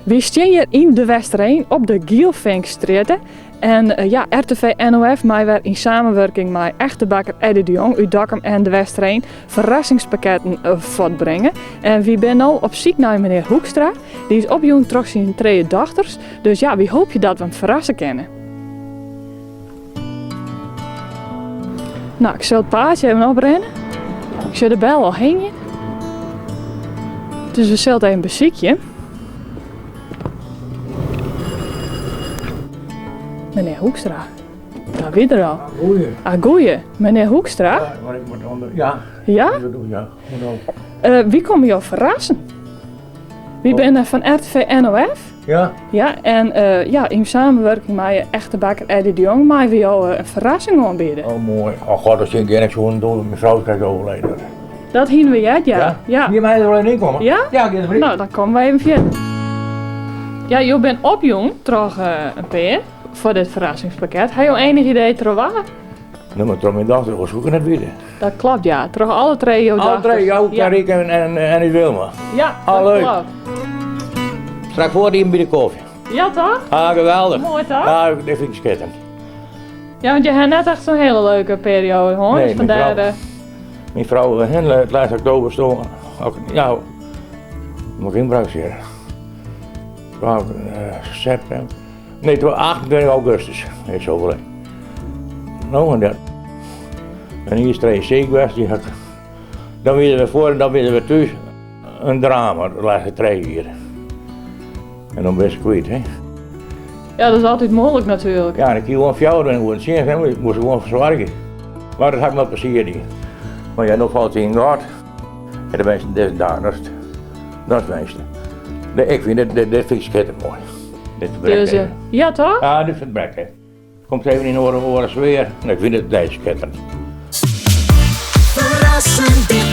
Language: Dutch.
We staan hier in de Westereen op de Gielvinkstraat. En RTV NOF mij weer in samenwerking met echte bakker Eddie de Jong uit Dokkum en de Westereen verrassingspakketten voortbrengen. En we zijn nu op zoek naar meneer Hoekstra. Die is opgejoend door zijn 2 dochters. Dus ja, wie hoop je dat we hem verrassen kennen? Nou, ik zal het paardje even oprennen. Ik zal de bel al heen. Dus we zullen even een beziekje. Meneer Hoekstra. Daar weer er al. Goeie. Ah, goeie. Meneer Hoekstra. Ja, maar ik moet onder. Ja. Ja? Ja. Moet ook. Wie komen jou verrassen? Wie ben van RTV NOF? Ja. Ja, en in samenwerking met je echte bakker Eddie de Jong, maar we jou een verrassing aanbieden. Oh mooi. Oh god, dat zie ik zo'n door mijn vrouw krijgt overleden. Dat hien we ja. Hier mij er alleen in komen. Ja? Ja, ik heb het. Nou, dan komen we even verder. Ja, je bent opjong, toch een peer voor dit verrassingspakket. Heb je enig idee terug waar? Nou, maar toch mijn dochter was zoeken het weten. Dat klopt, ja. Terug alle 3 jouw Alle 3, jou, ja. Karik en die Wilma. Ja, Ah, dat leuk. klopt. Straks voor die bij de koffie. Ja, toch? Ah, geweldig. Mooi, toch? Ja, dat vind ik schitterend. Ja, want je hebt net echt zo'n hele leuke periode, hoor. Nee, Dus vandaar, mijn vrouw het laatst oktober stond. Ja, moet ik inbruiken. 12 september. Nee, het was 28 augustus. Hij is overleden. Nou, en dat. En hier is er ziek geweest. Die had, dan werden we voor en dan werden we thuis. Een drama, de laatste 3 hier. En dan ben je kwijt, hè. ja, dat is altijd moeilijk natuurlijk. Ja, en ik hier gewoon fjouwen en gewoon zien, hè. Ik moest gewoon verzorgen. Maar dat had ik wel plezier niet. Maar ja, nog valt hij in gehad. En de mensen, dat is daar, dat is het meeste. Nee, ik vind dit vind ik schitterend mooi. Dit Dus, ja, toch? ja, dit vind ik brek, hè. Komt even in oren sfeer en ik vind het schitterend. Verrassend.